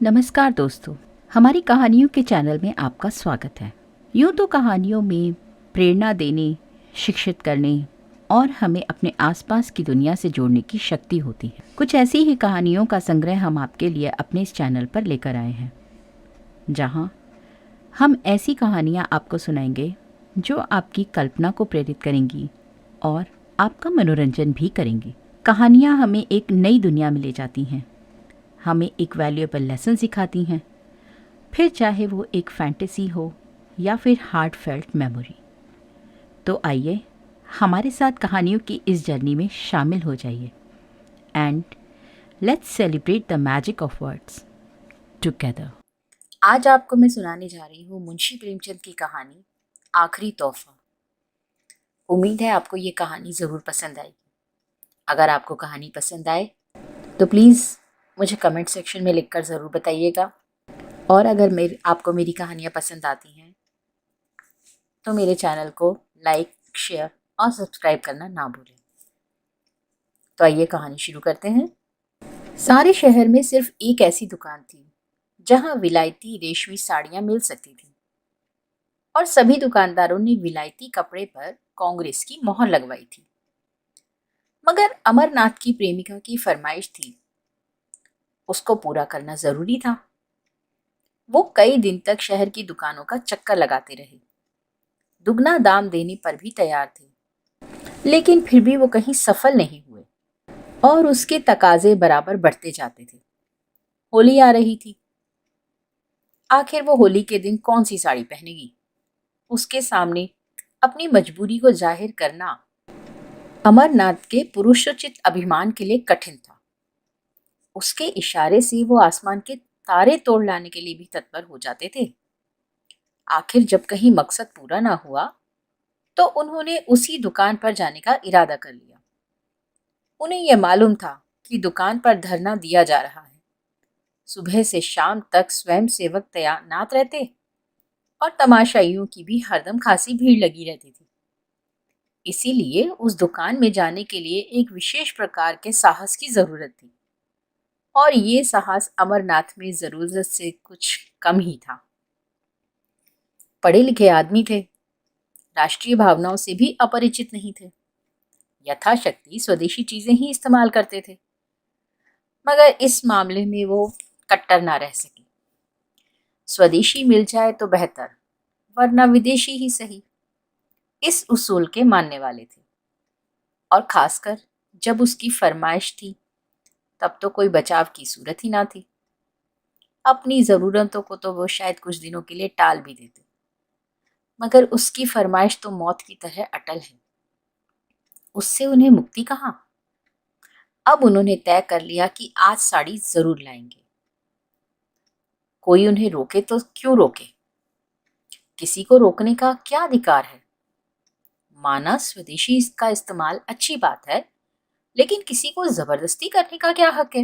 नमस्कार दोस्तों, हमारी कहानियों के चैनल में आपका स्वागत है। यूँ तो कहानियों में प्रेरणा देने, शिक्षित करने और हमें अपने आसपास की दुनिया से जोड़ने की शक्ति होती है। कुछ ऐसी ही कहानियों का संग्रह हम आपके लिए अपने इस चैनल पर लेकर आए हैं, जहाँ हम ऐसी कहानियाँ आपको सुनाएंगे जो आपकी कल्पना को प्रेरित करेंगी और आपका मनोरंजन भी करेंगी। कहानियाँ हमें एक नई दुनिया में ले जाती हैं, हमें एक वैल्यूएबल लेसन सिखाती हैं, फिर चाहे वो एक फैंटेसी हो या फिर हार्ट फेल्ट मेमोरी। तो आइए हमारे साथ कहानियों की इस जर्नी में शामिल हो जाइए and let's celebrate the magic of words together. आज आपको मैं सुनाने जा रही हूँ मुंशी प्रेमचंद की कहानी आखिरी तोहफा। उम्मीद है आपको ये कहानी ज़रूर पसंद आएगी। अगर आपको कहानी पसंद आए तो प्लीज़ मुझे कमेंट सेक्शन में लिखकर ज़रूर बताइएगा, और अगर आपको मेरी कहानियाँ पसंद आती हैं तो मेरे चैनल को लाइक, शेयर और सब्सक्राइब करना ना भूलें। तो आइए कहानी शुरू करते हैं। सारे शहर में सिर्फ एक ऐसी दुकान थी जहां विलायती रेशमी साड़ियां मिल सकती थी, और सभी दुकानदारों ने विलायती कपड़े पर कांग्रेस की मोहर लगवाई थी। मगर अमरनाथ की प्रेमिका की फरमाइश थी, उसको पूरा करना जरूरी था। वो कई दिन तक शहर की दुकानों का चक्कर लगाते रहे, दुगना दाम देने पर भी तैयार थे, लेकिन फिर भी वो कहीं सफल नहीं हुए और उसके तकाजे बराबर बढ़ते जाते थे। होली आ रही थी। आखिर वो होली के दिन कौन सी साड़ी पहनेगी? उसके सामने अपनी मजबूरी को जाहिर करना अमरनाथ के पुरुषोचित अभिमान के लिए कठिन था। उसके इशारे से वो आसमान के तारे तोड़ लाने के लिए भी तत्पर हो जाते थे। आखिर जब कहीं मकसद पूरा ना हुआ तो उन्होंने उसी दुकान पर जाने का इरादा कर लिया। उन्हें यह मालूम था कि दुकान पर धरना दिया जा रहा है। सुबह से शाम तक स्वयं सेवक तैनात रहते और तमाशाइयों की भी हरदम खासी भीड़ लगी रहती थी। इसीलिए उस दुकान में जाने के लिए एक विशेष प्रकार के साहस की जरूरत थी, और ये साहस अमरनाथ में जरूरत से कुछ कम ही था। पढ़े लिखे आदमी थे, राष्ट्रीय भावनाओं से भी अपरिचित नहीं थे, यथाशक्ति स्वदेशी चीजें ही इस्तेमाल करते थे। मगर इस मामले में वो कट्टर ना रह सकी। स्वदेशी मिल जाए तो बेहतर, वरना विदेशी ही सही, इस उसूल के मानने वाले थे। और खासकर जब उसकी फरमाइश थी तब तो कोई बचाव की सूरत ही ना थी। अपनी ज़रूरतों को तो वो शायद कुछ दिनों के लिए टाल भी देते, मगर उसकी फरमाइश तो मौत की तरह अटल है। उससे उन्हें मुक्ति कहाँ? अब उन्होंने तय कर लिया कि आज साड़ी जरूर लाएंगे। कोई उन्हें रोके तो क्यों रोके? किसी को रोकने का क्या अधिकार है? माना स्वदेशी इसका इस्तेमाल अच्छी बात है, लेकिन किसी को जबरदस्ती करने का क्या हक है?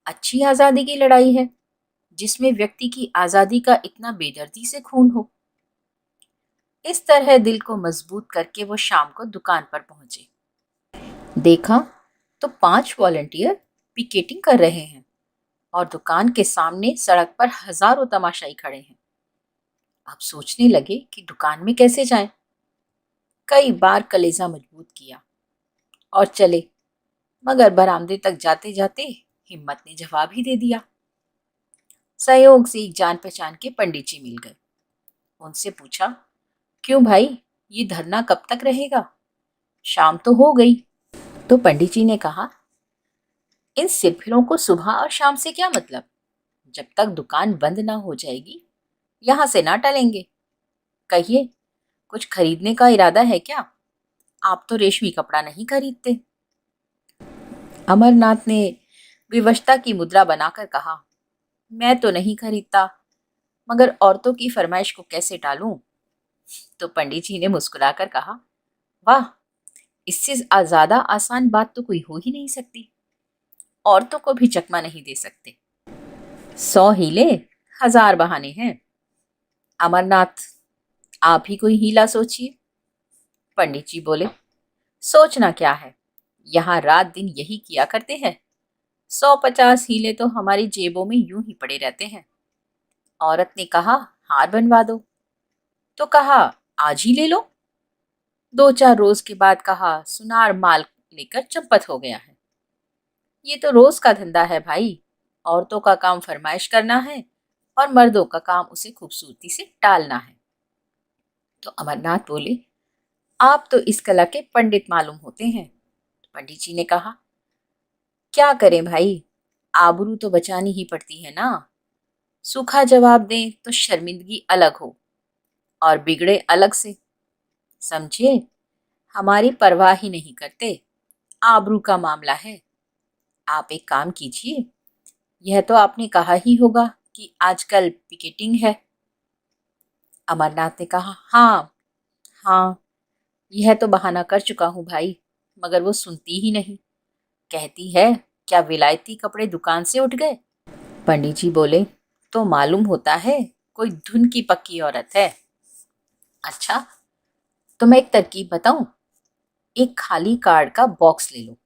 अच्छी आजादी की लड़ाई है जिसमें व्यक्ति की आजादी का इतना बेदर्दी से खून हो। इस तरह दिल को मजबूत करके वो शाम को दुकान पर पहुंचे। देखा तो 5 वॉलंटियर पिकेटिंग कर रहे हैं और दुकान के सामने सड़क पर हजारों तमाशाई खड़े हैं। अब सोचने लगे कि दुकान में कैसे जाएं। कई बार कलेजा मजबूत किया और चले, मगर बरामदे तक जाते जाते हिम्मत ने जवाब ही दे दिया। सहयोग से एक जान पहचान के पंडित जी मिल गए। उनसे पूछा, क्यों भाई, ये धरना कब तक रहेगा? शाम तो हो गई। तो पंडित जी ने कहा, इन सिरफिरों को सुबह और शाम से क्या मतलब? जब तक दुकान बंद ना हो जाएगी यहां से ना टलेंगे। कहिए, कुछ खरीदने का इरादा है क्या? आप तो रेशमी कपड़ा नहीं खरीदते। अमरनाथ ने विवशता की मुद्रा बनाकर कहा, मैं तो नहीं खरीदता, मगर औरतों की फरमाइश को कैसे टालूं? तो पंडित जी ने मुस्कुराकर कहा, वाह, इससे ज्यादा आसान बात तो कोई हो ही नहीं सकती। औरतों को भी चकमा नहीं दे सकते। 100 हीले, 1000 बहाने हैं। अमरनाथ, आप ही कोई हीला सोचिए। पंडित जी बोले, सोचना क्या है, यहाँ रात दिन यही किया करते हैं। 150 हीले तो हमारी जेबों में यूं ही पड़े रहते हैं। औरत ने कहा, हार बनवा दो। तो कहा, आज ही ले लो। 2-4 रोज के बाद कहा, सुनार माल लेकर चंपत हो गया है। ये तो रोज का धंधा है भाई। औरतों का काम फरमाइश करना है और मर्दों का काम उसे खूबसूरती से टालना है। तो अमरनाथ बोले, आप तो इस कला के पंडित मालूम होते हैं। तो पंडित जी ने कहा, क्या करें भाई, आबरू तो बचानी ही पड़ती है ना। सूखा जवाब दें तो शर्मिंदगी अलग हो और बिगड़े अलग से। समझे, हमारी परवाह ही नहीं करते। आबरू का मामला है। आप एक काम कीजिए, यह तो आपने कहा ही होगा कि आजकल पिकेटिंग है। अमरनाथ ने कहा, हाँ हाँ, यह तो बहाना कर चुका हूँ भाई, मगर वो सुनती ही नहीं। कहती है, क्या विलायती कपड़े दुकान से उठ गए। पंडित जी बोले, तो मालूम होता है कोई धुन की पक्की औरत है। अच्छा, तो मैं एक तरकीब बताऊं। एक खाली कार्ड का बॉक्स ले लो,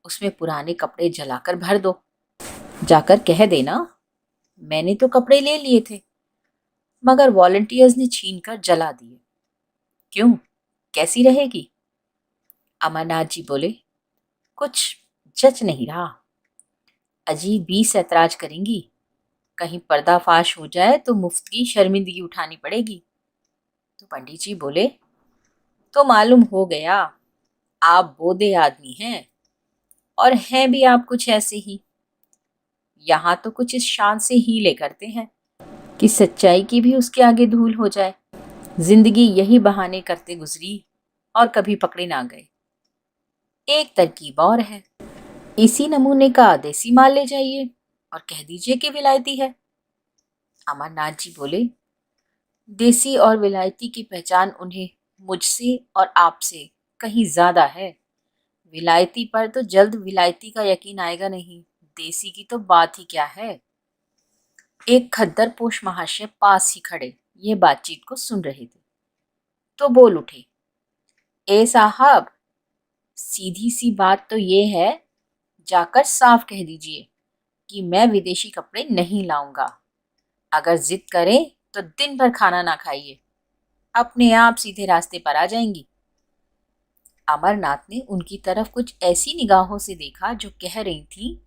उसमें पुराने कपड़े जलाकर भर दो। जाकर कह देना, मैंने तो कपड़े ले लिए थे, मगर वॉलंटियर्स ने छीन कर जला दिए। क्यों, कैसी रहेगी। अमरनाथ जी बोले, कुछ जच नहीं रहा। अजीब ही ऐतराज करेंगी। कहीं पर्दाफाश हो जाए तो मुफ्त की शर्मिंदगी उठानी पड़ेगी। तो पंडित जी बोले, तो मालूम हो गया, आप बोधे आदमी हैं और हैं भी आप कुछ ऐसे ही। यहाँ तो कुछ इस शान से ही ले करते हैं कि सच्चाई की भी उसके आगे धूल हो जाए। जिंदगी यही बहाने करते गुजरी और कभी पकड़े ना गए। एक तरकीब और है, इसी नमूने का देसी माल ले जाइए और कह दीजिए कि विलायती है। अमरनाथ जी बोले, देसी और विलायती की पहचान उन्हें मुझसे और आपसे कहीं ज्यादा है। विलायती पर तो जल्द विलायती का यकीन आएगा नहीं, देसी की तो बात ही क्या है। एक खद्दर पोश महाशय पास ही खड़े ये बातचीत को सुन रहे थे, तो बोल उठे, ए साहब, सीधी सी बात तो ये है, जाकर साफ कह दीजिए कि मैं विदेशी कपड़े नहीं लाऊंगा। अगर जिद करें तो दिन भर खाना ना खाइए, अपने आप सीधे रास्ते पर आ जाएंगी। अमरनाथ ने उनकी तरफ कुछ ऐसी निगाहों से देखा जो कह रही थी,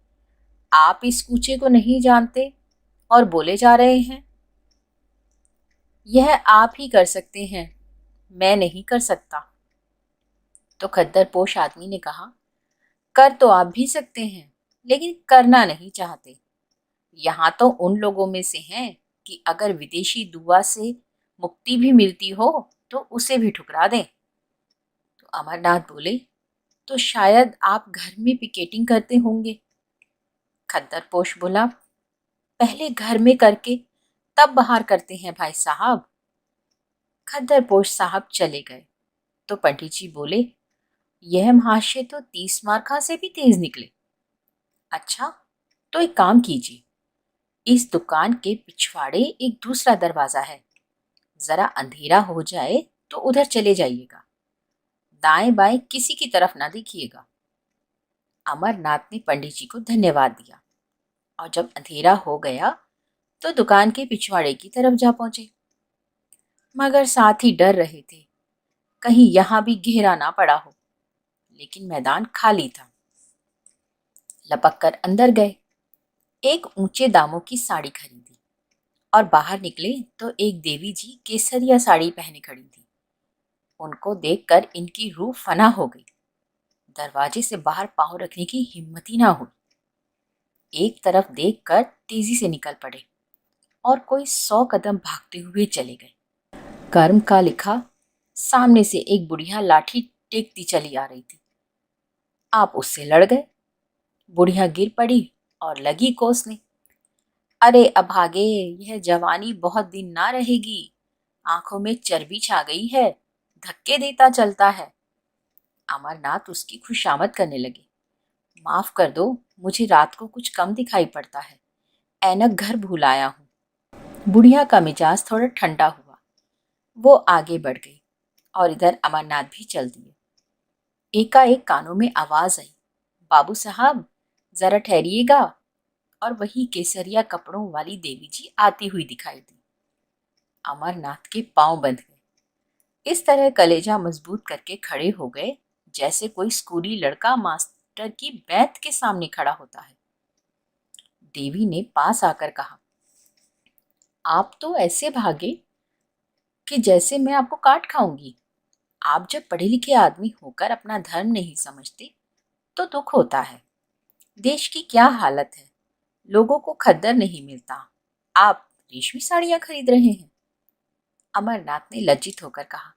आप इस कूचे को नहीं जानते और बोले जा रहे हैं। यह आप ही कर सकते हैं, मैं नहीं कर सकता। तो खद्दर पोश आदमी ने कहा, कर तो आप भी सकते हैं, लेकिन करना नहीं चाहते। यहाँ तो उन लोगों में से हैं कि अगर विदेशी दुआ से मुक्ति भी मिलती हो तो उसे भी ठुकरा दें। तो अमरनाथ बोले, तो शायद आप घर में पिकेटिंग करते होंगे। खद्दर पोश बोला, पहले घर में करके तब बाहर करते हैं भाई साहब। खद्दर पोश साहब चले गए तो पंडित जी बोले, यह महाशय तो 30 मार्का से भी तेज निकले। अच्छा, तो एक काम कीजिए, इस दुकान के पिछवाड़े एक दूसरा दरवाजा है, जरा अंधेरा हो जाए तो उधर चले जाइएगा, दाएं बाएं किसी की तरफ ना देखिएगा। अमरनाथ ने पंडित जी को धन्यवाद दिया और जब अंधेरा हो गया तो दुकान के पिछवाड़े की तरफ जा पहुंचे, मगर साथ ही डर रहे थे कहीं यहां भी घेरा ना पड़ा हो। लेकिन मैदान खाली था। लपक कर अंदर गए, एक ऊंचे दामों की साड़ी खरीदी और बाहर निकले तो एक देवी जी केसरिया साड़ी पहने खड़ी थी। उनको देखकर इनकी रूह फना हो गई। दरवाजे से बाहर पांव रखने की हिम्मत ही ना हुई। एक तरफ देखकर तेजी से निकल पड़े और कोई 100 कदम भागते हुए चले गए। कर्म का लिखा, सामने से एक बुढ़िया लाठी टेकती चली आ रही थी। आप उससे लड़ गए। बुढ़िया गिर पड़ी और लगी कोसने, अरे अभागे, यह जवानी बहुत दिन ना रहेगी, आंखों में चर्बी छा गई है, धक्के देता चलता है। अमरनाथ उसकी खुशामद करने लगे, माफ कर दो, मुझे रात को कुछ कम दिखाई पड़ता है, ऐनक घर भूल आया हूँ। बुढ़िया का मिजाज थोड़ा ठंडा हुआ, वो आगे बढ़ गई और इधर अमरनाथ भी चल दिए। एकाएक कानों में आवाज आई, बाबू साहब, जरा ठहरिएगा। और वही केसरिया कपड़ों वाली देवी जी आती हुई दिखाई दी। अमरनाथ के पांव बंध गए। इस तरह कलेजा मजबूत करके खड़े हो गए जैसे कोई स्कूली लड़का मास्टर की बैत के सामने खड़ा होता है। देवी ने पास आकर कहा, आप तो ऐसे भागे कि जैसे मैं आपको काट खाऊंगी। आप जब पढ़े लिखे आदमी होकर अपना धर्म नहीं समझते तो दुख होता है। देश की क्या हालत है, लोगों को खद्दर नहीं मिलता, आप रेशमी साड़ियां खरीद रहे हैं। अमरनाथ ने लज्जित होकर कहा,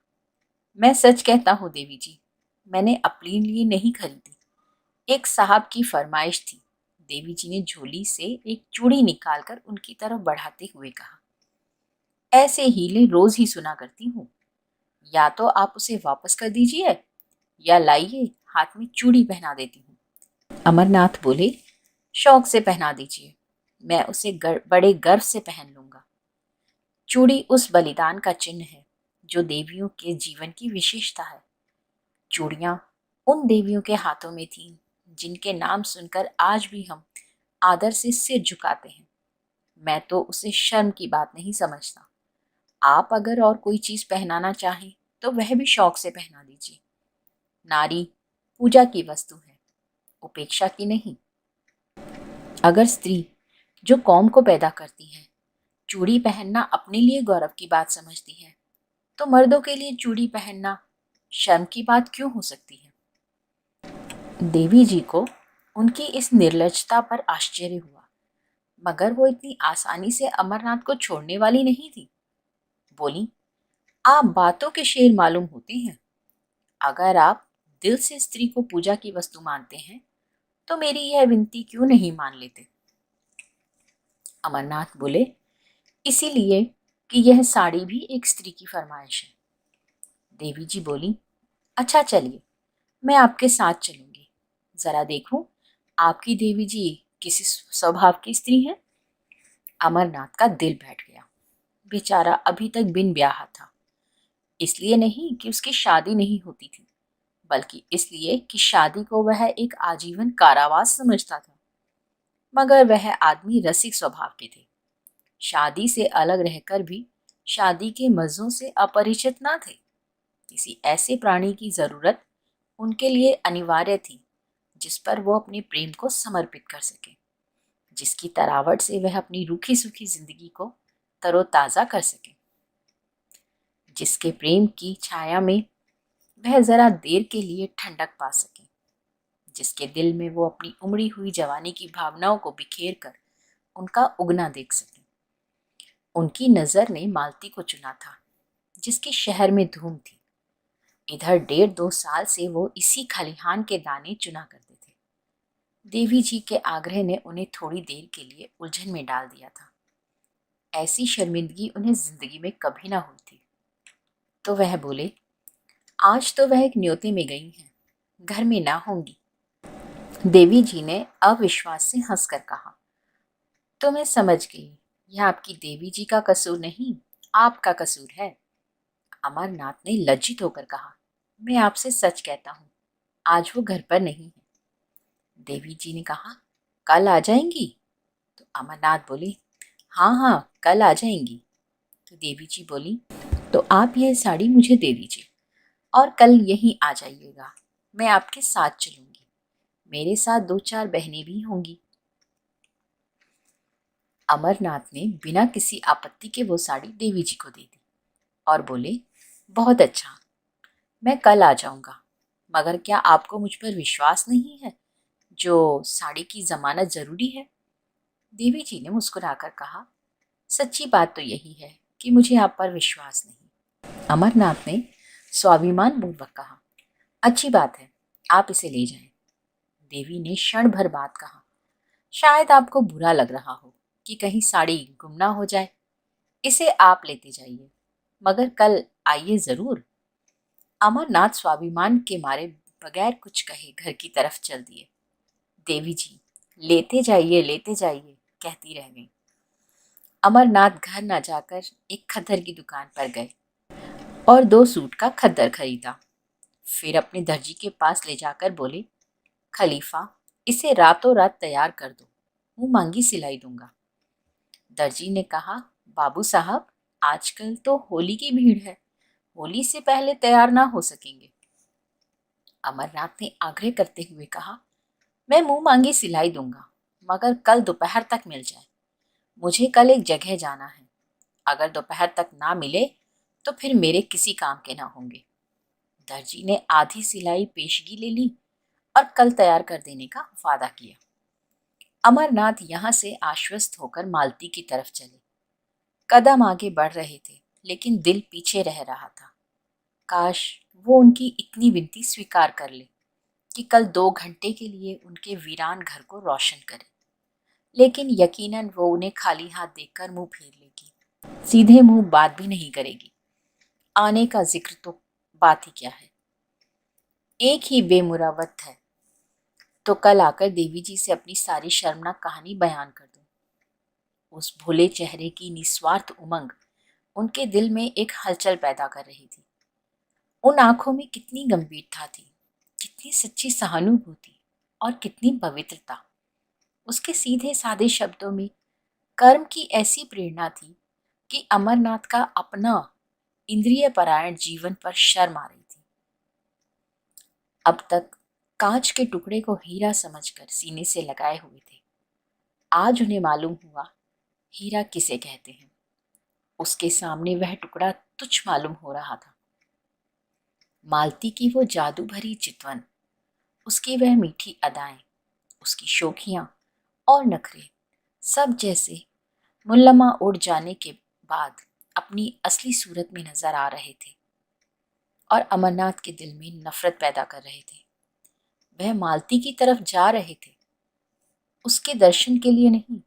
मैं सच कहता हूँ देवी जी, मैंने अपने लिए नहीं खरीदी, एक साहब की फरमाइश थी। देवी जी ने झोली से एक चूड़ी निकालकर उनकी तरफ बढ़ाते हुए कहा, ऐसे हीले रोज ही सुना करती हूँ, या तो आप उसे वापस कर दीजिए या लाइए, हाथ में चूड़ी पहना देती हूँ। अमरनाथ बोले, शौक से पहना दीजिए, मैं उसे बड़े गर्व से पहन लूंगा। चूड़ी उस बलिदान का चिन्ह है जो देवियों के जीवन की विशेषता है। चूड़ियां उन देवियों के हाथों में थीं जिनके नाम सुनकर आज भी हम आदर से सिर झुकाते हैं। मैं तो उसे शर्म की बात नहीं समझता। आप अगर और कोई चीज पहनाना चाहें तो वह भी शौक से पहना दीजिए। नारी पूजा की वस्तु है, उपेक्षा की नहीं। अगर स्त्री जो कौम को पैदा करती है चूड़ी पहनना अपने लिए गौरव की बात समझती है, तो मर्दों के लिए चूड़ी पहनना शर्म की बात क्यों हो सकती है। देवी जी को उनकी इस निर्लजता पर आश्चर्य हुआ, मगर वो इतनी आसानी से अमरनाथ को छोड़ने वाली नहीं थी। बोली, आप बातों के शेर मालूम होते हैं। अगर आप दिल से स्त्री को पूजा की वस्तु मानते हैं तो मेरी यह विनती क्यों नहीं मान लेते। अमरनाथ बोले, इसीलिए कि यह साड़ी भी एक स्त्री की फरमाइश है। देवी जी बोली, अच्छा चलिए, मैं आपके साथ चलूंगी, जरा देखूं आपकी देवी जी किस स्वभाव की स्त्री है। अमरनाथ का दिल बैठ गया। बेचारा अभी तक बिन ब्याहा था, इसलिए नहीं कि उसकी शादी नहीं होती थी, बल्कि इसलिए कि शादी को वह एक आजीवन कारावास समझता था। मगर वह आदमी रसिक स्वभाव के थे, शादी से अलग रहकर भी शादी के मज़ों से अपरिचित ना थे। किसी ऐसे प्राणी की जरूरत उनके लिए अनिवार्य थी जिस पर वो अपने प्रेम को समर्पित कर सके, जिसकी तरावट से वह अपनी रूखी सूखी जिंदगी को तरोताजा कर सके, जिसके प्रेम की छाया में वह जरा देर के लिए ठंडक पा सके, जिसके दिल में वो अपनी उमड़ी हुई जवानी की भावनाओं को बिखेर कर उनका उगना देख सके। उनकी नजर ने मालती को चुना था, जिसके शहर में धूम थी। इधर 1.5-2 साल से वो इसी खलिहान के दाने चुना करते थे। देवी जी के आग्रह ने उन्हें थोड़ी देर के लिए उलझन में डाल दिया था। ऐसी शर्मिंदगी उन्हें जिंदगी में कभी ना हुई थी। तो वह बोले, आज तो वह एक न्योते में गई हैं, घर में ना होंगी। देवी जी ने अविश्वास से हंसकर कहा, तो मैं समझ गई, यह आपकी देवी जी का कसूर नहीं, आपका कसूर है। अमरनाथ ने लज्जित होकर कहा, मैं आपसे सच कहता हूँ, आज वो घर पर नहीं है। देवी जी ने कहा, कल आ जाएंगी? तो अमरनाथ बोले, हाँ हाँ, कल आ जाएंगी। तो देवी जी बोली, तो आप यह साड़ी मुझे दे दीजिए और कल यहीं आ जाइएगा, मैं आपके साथ चलूंगी, मेरे साथ 2-4 बहनें भी होंगी। अमरनाथ ने बिना किसी आपत्ति के वो साड़ी देवी जी को दे दी और बोले, बहुत अच्छा, मैं कल आ जाऊंगा, मगर क्या आपको मुझ पर विश्वास नहीं है जो साड़ी की जमानत जरूरी है। देवी जी ने मुस्कुराकर कहा, सच्ची बात तो यही है कि मुझे आप पर विश्वास नहीं। अमरनाथ ने स्वाभिमान पूर्वक कहा, अच्छी बात है, आप इसे ले जाएं। देवी ने क्षण भर बाद कहा, शायद आपको बुरा लग रहा हो कि कहीं साड़ी गुम ना हो जाए, इसे आप लेते जाइए, मगर कल आइए जरूर। अमरनाथ स्वाभिमान के मारे बगैर कुछ कहे घर की तरफ चल दिए। देवी जी लेते जाइए कहती रह गई। अमरनाथ घर न जाकर एक खद्दर की दुकान पर गए और 2 सूट का खद्दर खरीदा। फिर अपने दर्जी के पास ले जाकर बोले, खलीफा, इसे रातों रात तैयार कर दो, मुंह मांगी सिलाई दूंगा। दर्जी ने कहा, बाबू साहब, आजकल तो होली की भीड़ है, होली से पहले तैयार ना हो सकेंगे। अमरनाथ ने आग्रह करते हुए कहा, मैं मुंह मांगी सिलाई दूंगा, मगर कल दोपहर तक मिल जाए। मुझे कल एक जगह जाना है, अगर दोपहर तक ना मिले तो फिर मेरे किसी काम के ना होंगे। दर्जी ने आधी सिलाई पेशगी ले ली और कल तैयार कर देने का वादा किया। अमरनाथ यहाँ से आश्वस्त होकर मालती की तरफ चले। कदम आगे बढ़ रहे थे, लेकिन दिल पीछे रह रहा था। काश वो उनकी इतनी विनती स्वीकार कर ले कि कल 2 घंटे के लिए उनके वीरान घर को रोशन करे। लेकिन यकीनन वो उन्हें खाली हाथ देखकर मुंह फेर लेगी, सीधे मुंह बात भी नहीं करेगी। आने का जिक्र तो बात ही क्या है, एक ही बेमुरवत है, तो कल आकर देवी जी से अपनी सारी शर्मनाक कहानी बयान कर दूं। उस भोले चेहरे की निस्वार्थ उमंग उनके दिल में एक हलचल पैदा कर रही थी। उन आंखों में कितनी गंभीरता थी, कितनी सच्ची सहानुभूति और कितनी पवित्रता। उसके सीधे साधे शब्दों में कर्म की ऐसी प्रेरणा थी कि अमरनाथ का अपना इंद्रिय परायण जीवन पर शर्म आ रही थी। अब तक कांच के टुकड़े को हीरा समझकर सीने से लगाए हुए थे, आज उन्हें मालूम हुआ हीरा किसे कहते हैं। उसके सामने वह टुकड़ा तुच्छ मालूम हो रहा था। मालती की वो जादू भरी चितवन, उसकी वह मीठी अदाएं, उसकी शोखियां और नखरे, सब जैसे मुल्लमा उड़ जाने के बाद अपनी असली सूरत में नजर आ रहे थे और अमरनाथ के दिल में नफरत पैदा कर रहे थे। वह मालती की तरफ जा रहे थे, उसके दर्शन के लिए नहीं,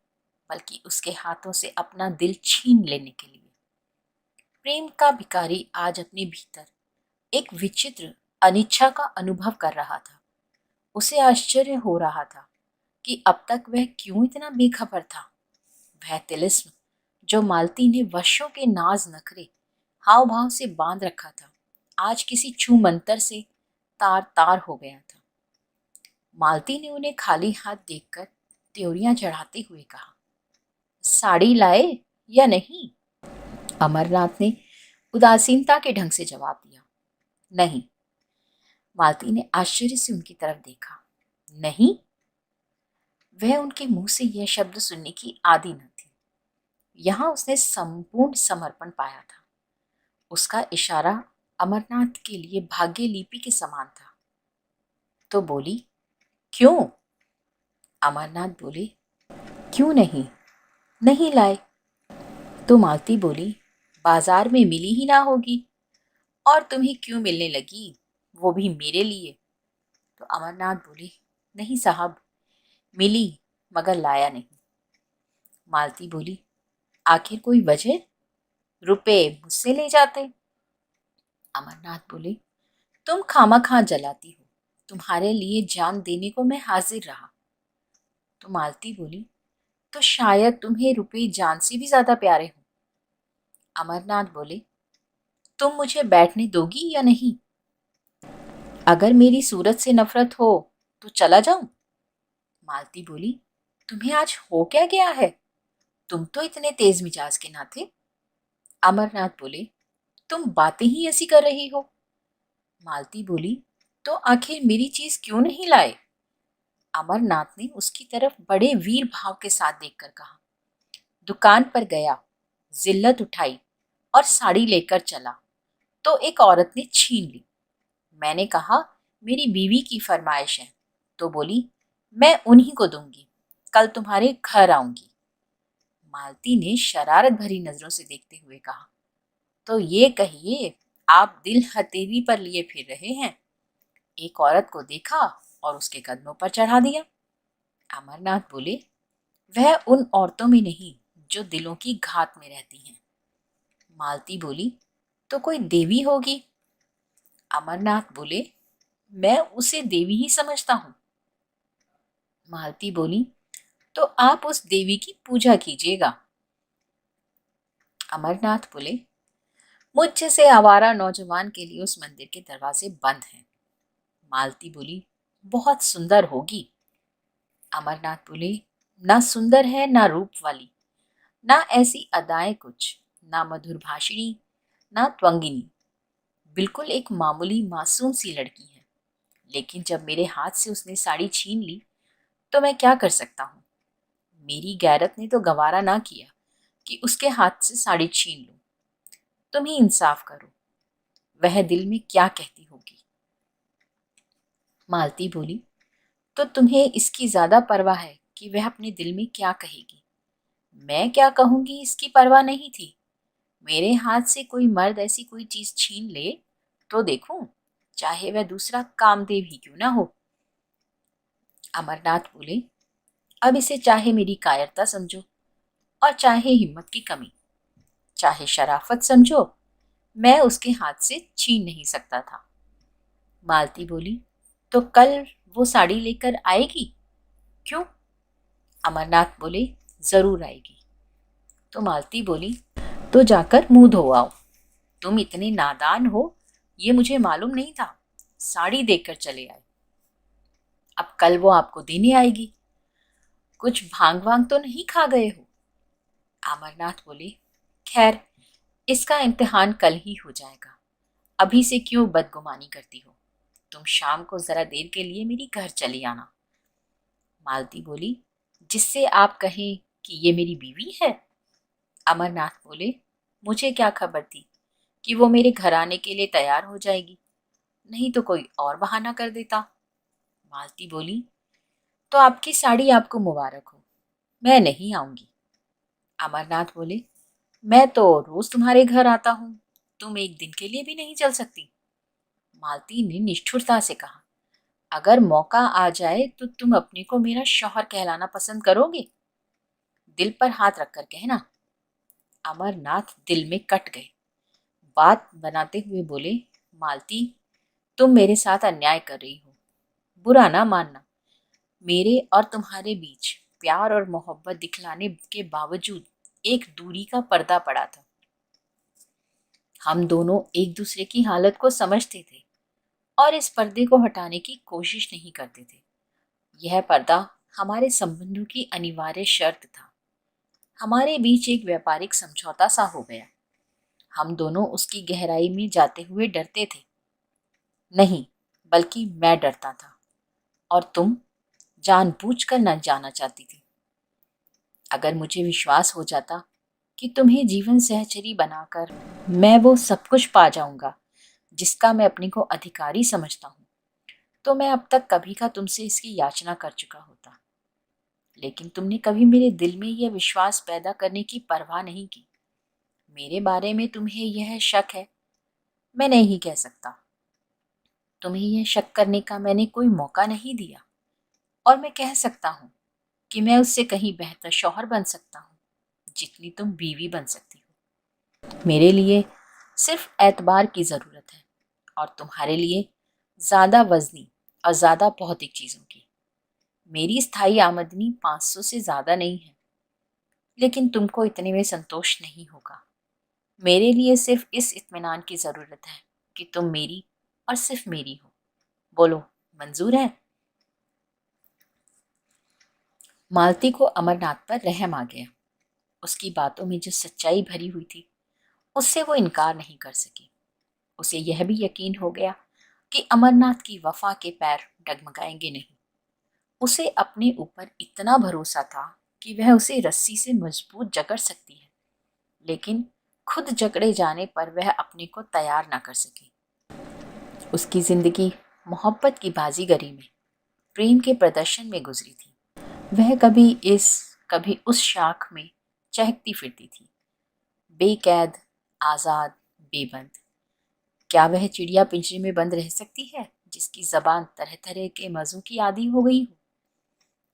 बल्कि उसके हाथों से अपना दिल छीन लेने के लिए। प्रेम का भिखारी आज अपने भीतर एक विचित्र अनिच्छा का अनुभव कर रहा था। उसे आश्चर्य हो रहा था कि अब तक वह क्यों इतना बेखबर था। वह तिलिस्म जो मालती ने वर्षों के नाज नखरे हाव भाव से बांध रखा था, आज किसी छू मंतर से तार तार हो गया था। मालती ने उन्हें खाली हाथ देखकर त्योरियां चढ़ाते हुए कहा, साड़ी लाए या नहीं? अमरनाथ ने उदासीनता के ढंग से जवाब दिया, नहीं। मालती ने आश्चर्य से उनकी तरफ देखा, नहीं? वह उनके मुंह से यह शब्द सुनने की आदी न थी। यहाँ उसने संपूर्ण समर्पण पाया था। उसका इशारा अमरनाथ के लिए भाग्य लिपि के समान था। तो बोली, क्यों? अमरनाथ बोले, क्यों नहीं? नहीं लाए। तो मालती बोली, बाजार में मिली ही ना होगी, और तुम्हें क्यों मिलने लगी, वो भी मेरे लिए? तो अमरनाथ बोले, नहीं साहब, मिली, मगर लाया नहीं। मालती बोली, आखिर कोई वजह? रुपए मुझसे ले जाते। अमरनाथ बोले, तुम खामखा जलाती हो, तुम्हारे लिए जान देने को मैं हाजिर रहा। तो मालती बोली, तो शायद तुम्हें रुपए जान से भी ज्यादा प्यारे हो। अमरनाथ बोले, तुम मुझे बैठने दोगी या नहीं? अगर मेरी सूरत से नफरत हो तो चला जाऊं? मालती बोली, तुम्हें आज हो क्या गया है? तुम तो इतने तेज मिजाज के ना थे। अमरनाथ बोले, तुम बातें ही ऐसी कर रही हो। मालती बोली, तो आखिर मेरी चीज क्यों नहीं लाए? अमरनाथ ने उसकी तरफ बड़े वीर भाव के साथ देखकर कहा, दुकान पर गया, जिल्लत उठाई और साड़ी लेकर चला, तो एक औरत ने छीन ली। मैंने कहा, मेरी बीवी की फरमाइश है, तो बोली, मैं उन्हीं को दूंगी, कल तुम्हारे घर आऊंगी। मालती ने शरारत भरी नजरों से देखते हुए कहा, तो ये कहिए, आप दिल हथेली पर लिए फिर रहे हैं? एक औरत को देखा और उसके कदमों पर चढ़ा दिया। अमरनाथ बोले, वह उन औरतों में नहीं जो दिलों की घात में रहती हैं। मालती बोली, तो कोई देवी होगी। अमरनाथ बोले, मैं उसे देवी ही समझता हूं। मालती बोली, तो आप उस देवी की पूजा कीजिएगा। अमरनाथ बोले, मुझ जैसे आवारा नौजवान के लिए उस मंदिर के दरवाजे बंद हैं। मालती बोली, बहुत सुंदर होगी। अमरनाथ बोले, ना सुंदर है ना रूप वाली, ना ऐसी अदाएं कुछ, ना मधुर भाषिणी, ना त्वंगिनी, बिल्कुल एक मामूली मासूम सी लड़की है। लेकिन जब मेरे हाथ से उसने साड़ी छीन ली तो मैं क्या कर सकता हूँ। मेरी गैरत ने तो गवारा ना किया कि उसके हाथ से साड़ी छीन लूं। तुम ही इंसाफ करो, वह दिल में क्या कहती होगी। मालती बोली, तो तुम्हें इसकी ज्यादा परवाह है कि वह अपने दिल में क्या कहेगी। मैं क्या कहूंगी इसकी परवाह नहीं थी। मेरे हाथ से कोई मर्द ऐसी कोई चीज छीन ले तो देखूं, चाहे वह दूसरा कामदेव ही क्यों ना हो। अमरनाथ बोले, अब इसे चाहे मेरी कायरता समझो और चाहे हिम्मत की कमी, चाहे शराफत समझो, मैं उसके हाथ से छीन नहीं सकता था। मालती बोली, तो कल वो साड़ी लेकर आएगी? क्यों? अमरनाथ बोले, जरूर आएगी। तो मालती बोली, तो जाकर मुंह धो आओ। तुम इतने नादान हो ये मुझे मालूम नहीं था। साड़ी देकर चले आए, अब कल वो आपको देने आएगी। कुछ भांग वांग तो नहीं खा गए हो? अमरनाथ बोले, खैर इसका इम्तिहान कल ही हो जाएगा, अभी से क्यों बदगुमानी करती हो। तुम शाम को जरा देर के लिए मेरी घर चली आना। मालती बोली, जिससे आप कहें कि ये मेरी बीवी है। अमरनाथ बोले, मुझे क्या खबर थी कि वो मेरे घर आने के लिए तैयार हो जाएगी, नहीं तो कोई और बहाना कर देता। मालती बोली, तो आपकी साड़ी आपको मुबारक हो, मैं नहीं आऊंगी। अमरनाथ बोले, मैं तो रोज तुम्हारे घर आता हूं, तुम एक दिन के लिए भी नहीं चल सकती। मालती ने निष्ठुरता से कहा, अगर मौका आ जाए तो तुम अपने को मेरा शौहर कहलाना पसंद करोगे? दिल पर हाथ रखकर कहना। अमरनाथ दिल में कट गए। बात बनाते हुए बोले, मालती तुम मेरे साथ अन्याय कर रही हो, बुरा ना मानना। मेरे और तुम्हारे बीच प्यार और मोहब्बत दिखलाने के बावजूद एक दूरी का पर्दा पड़ा था। हम दोनों एक दूसरे की हालत को समझते थे और इस पर्दे को हटाने की कोशिश नहीं करते थे। यह पर्दा हमारे संबंधों की अनिवार्य शर्त था। हमारे बीच एक व्यापारिक समझौता सा हो गया। हम दोनों उसकी गहराई में जाते हुए डरते थे। नहीं, बल्कि मैं डरता था और तुम जानबूझकर न जाना चाहती थी। अगर मुझे विश्वास हो जाता कि तुम्हें जीवन सहचरी बनाकर मैं वो सब कुछ पा जाऊंगा जिसका मैं अपने को अधिकारी समझता हूँ, तो मैं अब तक कभी का तुमसे इसकी याचना कर चुका होता। लेकिन तुमने कभी मेरे दिल में यह विश्वास पैदा करने की परवाह नहीं की। मेरे बारे में तुम्हें यह शक है, मैं नहीं कह सकता। तुम्हें यह शक करने का मैंने कोई मौका नहीं दिया और मैं कह सकता हूँ कि मैं उससे कहीं बेहतर शौहर बन सकता हूँ जितनी तुम बीवी बन सकती हो। मेरे लिए सिर्फ एतबार की ज़रूरत है और तुम्हारे लिए ज़्यादा वजनी और ज़्यादा भौतिक चीज़ों की। मेरी स्थायी आमदनी 500 से ज़्यादा नहीं है, लेकिन तुमको इतने में संतोष नहीं होगा। मेरे लिए सिर्फ इस इत्मीनान की ज़रूरत है कि तुम मेरी और सिर्फ मेरी हो। बोलो, मंजूर है? मालती को अमरनाथ पर रहम आ गया। उसकी बातों में जो सच्चाई भरी हुई थी उससे वो इनकार नहीं कर सकी। उसे यह भी यकीन हो गया कि अमरनाथ की वफा के पैर डगमगाएंगे नहीं। उसे अपने ऊपर इतना भरोसा था कि वह उसे रस्सी से मजबूत जकड़ सकती है, लेकिन खुद जकड़े जाने पर वह अपने को तैयार ना कर सकी। उसकी जिंदगी मोहब्बत की बाजीगरी में, प्रेम के प्रदर्शन में गुजरी थी। वह कभी इस कभी उस शाख में चहकती फिरती थी, बेकैद, आजाद, बेबंद। क्या वह चिड़िया पिंजरे में बंद रह सकती है जिसकी जबान तरह तरह के मज़ों की आदी हो गई हो?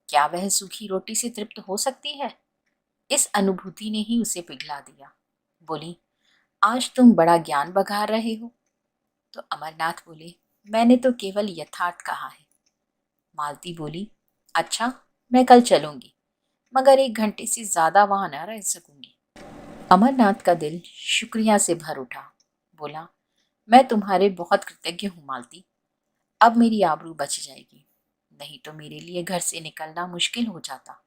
क्या वह सूखी रोटी से तृप्त हो सकती है? इस अनुभूति ने ही उसे पिघला दिया। बोली, आज तुम बड़ा ज्ञान बघार रहे हो। तो अमरनाथ बोले, मैंने तो केवल यथार्थ कहा है। मालती बोली, अच्छा, मैं कल चलूंगी, मगर 1 घंटे से ज्यादा वहां न रह सकूंगी। अमरनाथ का दिल शुक्रिया से भर उठा। बोला, मैं तुम्हारे बहुत कृतज्ञ हूँ मालती, अब मेरी आबरू बच जाएगी। नहीं तो मेरे लिए घर से निकलना मुश्किल हो जाता।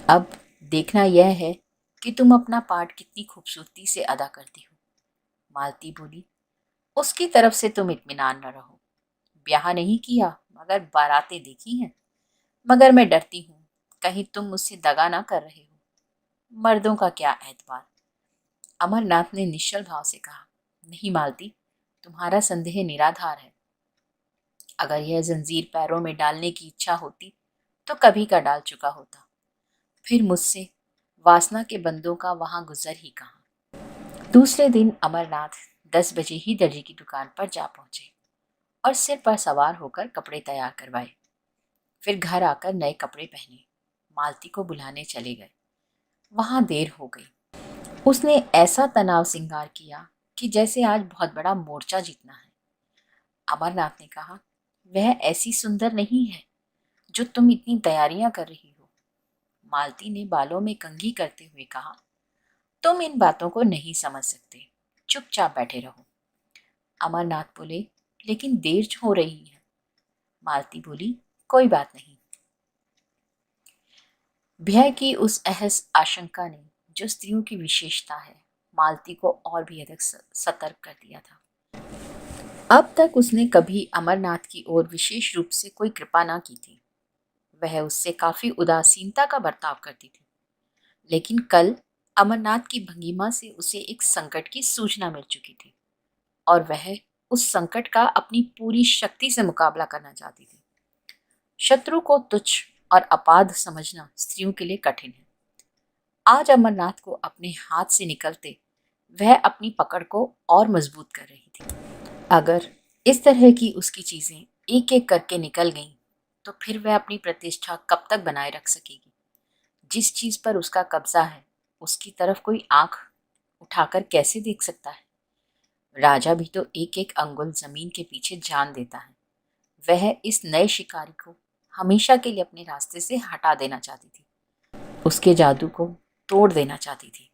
अब देखना यह है कि तुम अपना पार्ट कितनी खूबसूरती से अदा करती हो। मालती बोली, उसकी तरफ से तुम इत्मीनान न रहो। ब्याह नहीं किया मगर बारातें देखी हैं। मगर मैं डरती हूँ कहीं तुम मुझसे दगा ना कर रहे हो। मर्दों का क्या एतबार। अमरनाथ ने निश्चल भाव से कहा, नहीं मालती, तुम्हारा संदेह निराधार है। अगर यह जंजीर पैरों में डालने की इच्छा होती तो कभी का डाल चुका होता। फिर मुझसे वासना के बंदों का वहां गुजर ही कहाँ। दूसरे दिन अमरनाथ 10 बजे ही दर्जी की दुकान पर जा पहुंचे और सिर पर सवार होकर कपड़े तैयार करवाए। फिर घर आकर नए कपड़े पहने मालती को बुलाने चले गए। वहां देर हो गई। उसने ऐसा तनाव सिंगार किया कि जैसे आज बहुत बड़ा मोर्चा जीतना है। अमरनाथ ने कहा, वह ऐसी सुंदर नहीं है जो तुम इतनी तैयारियां कर रही हो। मालती ने बालों में कंघी करते हुए कहा, तुम इन बातों को नहीं समझ सकते, चुपचाप बैठे रहो। अमरनाथ बोले, लेकिन देर हो रही है। मालती बोली, कोई बात नहीं। भय की उस अहस आशंका ने, जो स्त्रियों की विशेषता है, मालती को और भी अधिक सतर्क कर दिया था। अब तक उसने कभी अमरनाथ की ओर विशेष रूप से कोई कृपा ना की थी। वह उससे काफी उदासीनता का बर्ताव करती थी। लेकिन कल अमरनाथ की भंगिमा से उसे एक संकट की सूचना मिल चुकी थी और वह उस संकट का अपनी पूरी शक्ति से मुकाबला करना चाहती थी। शत्रु को तुच्छ और अपाध समझना स्त्रियों के लिए कठिन है। आज अमरनाथ को अपने हाथ से निकलते वह अपनी पकड़ को और मजबूत कर रही थी। अगर इस तरह की उसकी चीजें एक एक करके निकल गईं, तो फिर वह अपनी प्रतिष्ठा कब तक बनाए रख सकेगी। जिस चीज पर उसका कब्जा है उसकी तरफ कोई आंख उठाकर कैसे देख सकता है। राजा भी तो एक एक अंगुल जमीन के पीछे जान देता है। वह इस नए शिकारी को हमेशा के लिए अपने रास्ते से हटा देना चाहती थी, उसके जादू को तोड़ देना चाहती थी।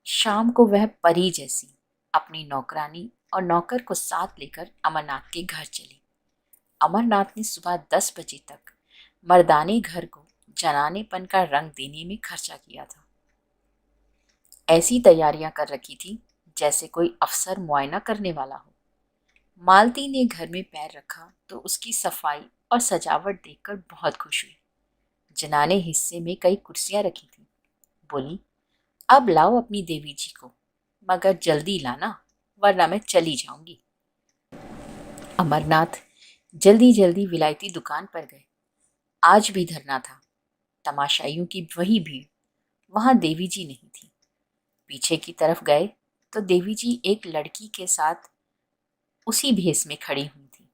शाम को वह परी जैसी अपनी नौकरानी और नौकर को साथ लेकर अमरनाथ के घर चली। अमरनाथ ने सुबह 10 बजे तक मर्दाने घर को जनानेपन का रंग देने में खर्चा किया था। ऐसी तैयारियां कर रखी थी जैसे कोई अफसर मुआयना करने वाला हो। मालती ने घर में पैर रखा तो उसकी सफाई और सजावट देखकर बहुत खुश हुई। जनाने हिस्से में कई कुर्सियां रखी थी। बोली, अब लाओ अपनी देवी जी को, मगर जल्दी लाना वरना मैं चली जाऊंगी। अमरनाथ जल्दी जल्दी विलायती दुकान पर गए। आज भी धरना था। तमाशाइयों की वही भीड़। वहां देवी जी नहीं थी। पीछे की तरफ गए तो देवी जी एक लड़की के साथ उसी भेस में खड़ी हुई थी।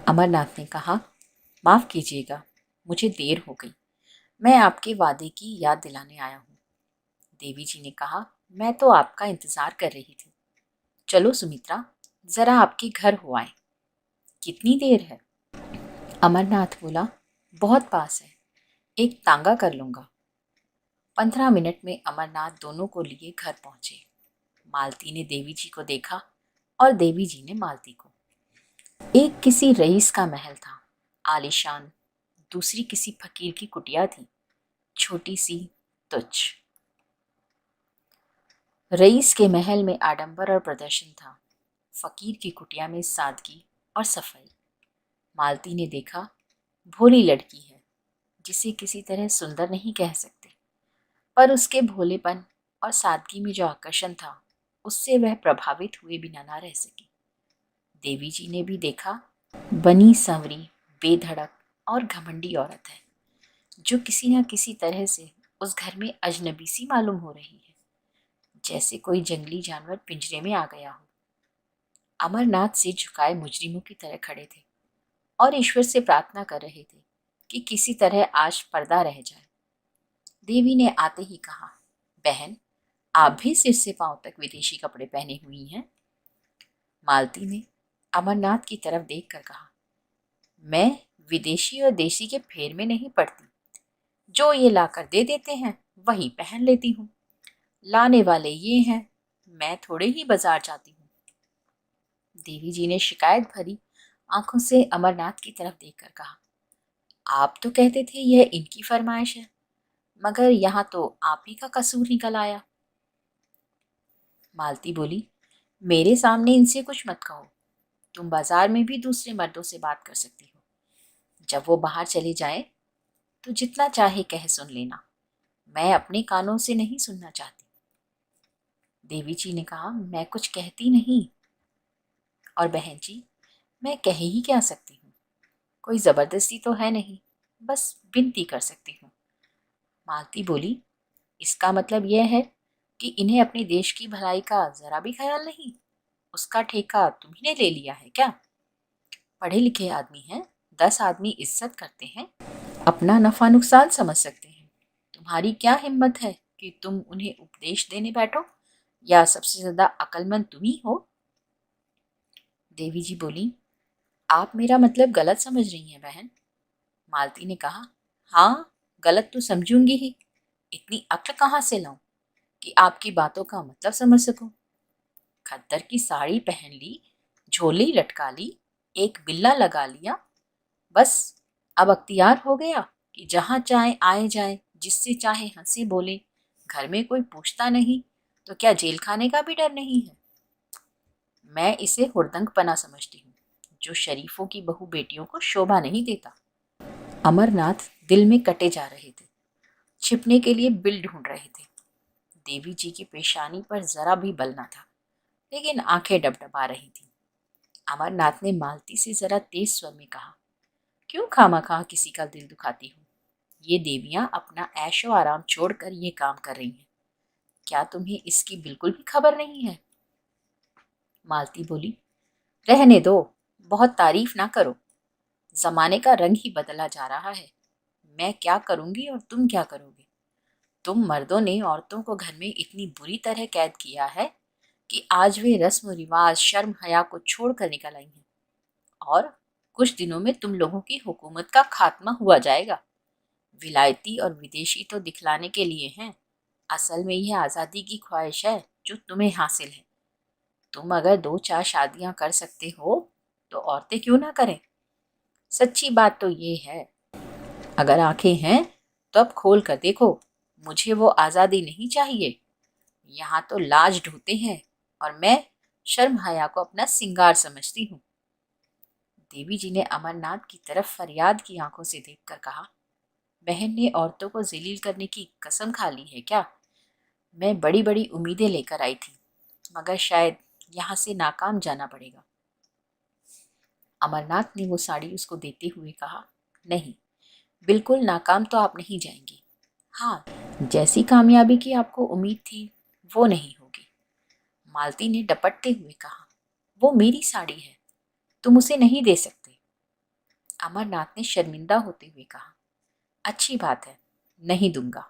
अमरनाथ ने कहा, माफ कीजिएगा, मुझे देर हो गई। मैं आपके वादे की याद दिलाने आया हूँ। देवी जी ने कहा, मैं तो आपका इंतजार कर रही थी। चलो सुमित्रा, जरा आपके घर हो आए। कितनी देर है? अमरनाथ बोला, बहुत पास है, एक तांगा कर लूंगा। 15 मिनट में अमरनाथ दोनों को लिए घर पहुंचे। मालती ने देवी जी को देखा और देवी जी ने मालती को। एक किसी रईस का महल था, आलीशान। दूसरी किसी फकीर की कुटिया थी, छोटी सी, तुच्छ। रईस के महल में आडंबर और प्रदर्शन था, फकीर की कुटिया में सादगी और सफाई। मालती ने देखा, भोली लड़की है जिसे किसी तरह सुंदर नहीं कह सकते, पर उसके भोलेपन और सादगी में जो आकर्षण था उससे वह प्रभावित हुए बिना ना रह सकी। देवी जी ने भी देखा, बनी संवरी, बेधड़क और घमंडी औरत है जो किसी न किसी तरह से उस घर में अजनबी सी मालूम हो रही है, जैसे कोई जंगली जानवर पिंजरे में आ गया हो। अमरनाथ से झुकाए मुजरिमों की तरह खड़े थे और ईश्वर से प्रार्थना कर रहे थे कि किसी तरह आज पर्दा रह जाए। देवी ने आते ही कहा, बहन, आप भी सिर से पांव तक विदेशी कपड़े पहने हुई हैं। मालती ने अमरनाथ की तरफ देखकर कहा, मैं विदेशी और देशी के फेर में नहीं पड़ती। जो ये लाकर दे देते हैं वही पहन लेती हूँ। लाने वाले ये हैं, मैं थोड़े ही बाजार जाती हूँ। देवी जी ने शिकायत भरी आंखों से अमरनाथ की तरफ देखकर कहा, आप तो कहते थे यह इनकी फरमाइश है, मगर यहाँ तो आप ही का कसूर निकल आया। मालती बोली, मेरे सामने इनसे कुछ मत कहो। तुम बाजार में भी दूसरे मर्दों से बात कर सकती हो। जब वो बाहर चले जाए तो जितना चाहे कह सुन लेना। मैं अपने कानों से नहीं सुनना चाहती। देवी जी ने कहा, मैं कुछ कहती नहीं। और बहन जी, मैं कह ही क्या सकती हूँ? कोई जबरदस्ती तो है नहीं, बस विनती कर सकती हूँ। मालती बोली, इसका मतलब यह है कि इन्हें अपने देश की भलाई का जरा भी ख्याल नहीं? उसका ठेका तुम्ही ने ले लिया है क्या? पढ़े लिखे आदमी हैं, 10 आदमी इज्जत करते हैं, अपना नफा नुकसान समझ सकते हैं। तुम्हारी क्या हिम्मत है कि तुम उन्हें उपदेश देने बैठो? या सबसे ज्यादा अक्लमंद तुम ही हो? देवी जी बोली, आप मेरा मतलब गलत समझ रही हैं बहन। मालती ने कहा, हाँ, गलत तो समझूंगी ही। इतनी अक्ल कहाँ से लाऊं कि आपकी बातों का मतलब समझ सकूं? खद्दर की साड़ी पहन ली, झोली लटका ली, एक बिल्ला लगा लिया, बस अब अख्तियार हो गया कि जहां चाहे आए जाए, जिससे चाहे हंसे बोले। घर में कोई पूछता नहीं तो क्या जेल खाने का भी डर नहीं है? मैं इसे हुड़दंगपना समझती हूँ, जो शरीफों की बहू बेटियों को शोभा नहीं देता। अमरनाथ दिल में कटे जा रहे थे, छिपने के लिए बिल ढूंढ रहे थे। देवी जी की पेशानी पर जरा भी बल न था, लेकिन आंखें डबडबा रही थीं। अमरनाथ ने मालती से जरा तेज स्वर में कहा, क्यों खामखा किसी का दिल दुखाती हूँ? ये देवियां अपना ऐशो आराम छोड़कर ये काम कर रही हैं। क्या तुम्हें इसकी बिल्कुल भी खबर नहीं है? मालती बोली, रहने दो, बहुत तारीफ ना करो। जमाने का रंग ही बदला जा रहा है। मैं क्या करूंगी और तुम क्या करोगे? तुम मर्दों ने औरतों को घर में इतनी बुरी तरह कैद किया है कि आज वे रस्म रिवाज शर्म हया को छोड़ कर निकल आई हैं। और कुछ दिनों में तुम लोगों की हुकूमत का खात्मा हुआ जाएगा। विलायती और विदेशी तो दिखलाने के लिए हैं, असल में यह आज़ादी की ख्वाहिश है जो तुम्हें हासिल है। तुम अगर 2-4 शादियां कर सकते हो तो औरतें क्यों ना करें? सच्ची बात तो ये है, अगर आंखें हैं तो अब खोल कर देखो। मुझे वो आज़ादी नहीं चाहिए। यहाँ तो लाज ढोते हैं और मैं शर्म हया को अपना सिंगार समझती हूँ। देवी जी ने अमरनाथ की तरफ फरियाद की आंखों से देखकर कहा, बहन ने औरतों को जलील करने की कसम खा ली है क्या? मैं बड़ी बड़ी उम्मीदें लेकर आई थी, मगर शायद यहाँ से नाकाम जाना पड़ेगा। अमरनाथ ने वो साड़ी उसको देते हुए कहा, नहीं, बिल्कुल नाकाम तो आप नहीं जाएंगी। हाँ, जैसी कामयाबी की आपको उम्मीद थी वो नहीं होगी। मालती ने डपटते हुए कहा, वो मेरी साड़ी है, तुम उसे नहीं दे सकते। अमरनाथ ने शर्मिंदा होते हुए कहा, अच्छी बात है, नहीं दूंगा।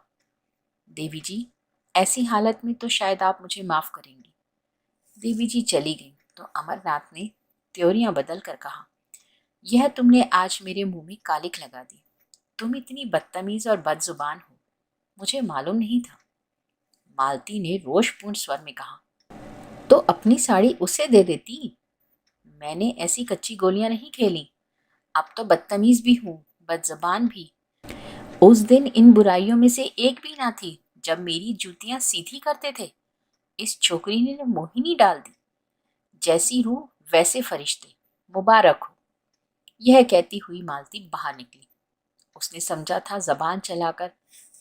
देवी जी, ऐसी हालत में तो शायद आप मुझे माफ करेंगी। देवी जी चली गई तो अमरनाथ ने त्योरियां बदल कर कहा, यह तुमने आज मेरे मुंह में कालिक लगा दी। तुम इतनी बदतमीज और बदजुबान हो, मुझे मालूम नहीं था। मालती ने रोषपूर्ण स्वर में कहा, तो अपनी साड़ी उसे दे देती। मैंने ऐसी कच्ची गोलियां नहीं खेली। अब तो बदतमीज भी हूँ, बदजबान भी। उस दिन इन बुराइयों में से एक भी ना थी जब मेरी जूतियां सीधी करते थे। इस छोकरी ने मोहिनी डाल दी। जैसी रूह वैसे फरिश्ते, मुबारक हो। यह कहती हुई मालती बाहर निकली। उसने समझा था जबान चलाकर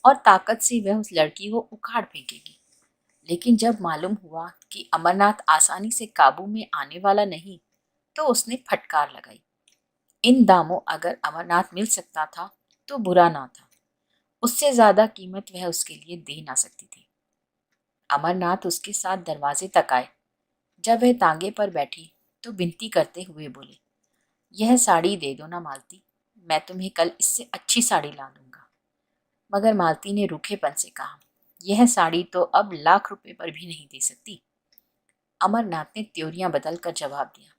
और ताकत से वह उस लड़की को उखाड़ फेंकेगी, लेकिन जब मालूम हुआ कि अमरनाथ आसानी से काबू में आने वाला नहीं, तो उसने फटकार लगाई। इन दामों अगर अमरनाथ मिल सकता था तो बुरा ना था। उससे ज्यादा कीमत वह उसके लिए दे ना सकती थी। अमरनाथ उसके साथ दरवाजे तक आए। जब वह तांगे पर बैठी तो विनती करते हुए बोले, यह साड़ी दे दो ना मालती, मैं तुम्हें कल इससे अच्छी साड़ी ला दूंगा। मगर मालती ने रूखेपन से कहा, यह साड़ी तो अब लाख रुपए पर भी नहीं दे सकती। अमरनाथ ने त्योरियां बदल कर जवाब दिया,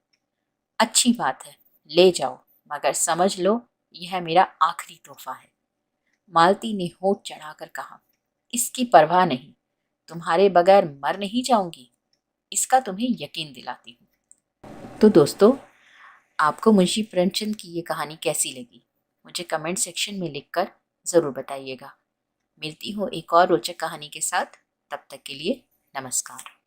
अच्छी बात है, ले जाओ, मगर समझ लो यह मेरा आखिरी तोहफा है। मालती ने होंठ चढ़ाकर कहा, इसकी परवाह नहीं, तुम्हारे बगैर मर नहीं जाऊंगी, इसका तुम्हें यकीन दिलाती हूँ। तो दोस्तों, आपको मुंशी प्रेमचंद की ये कहानी कैसी लगी? मुझे कमेंट सेक्शन में लिखकर ज़रूर बताइएगा। मिलती हूँ एक और रोचक कहानी के साथ। तब तक के लिए नमस्कार।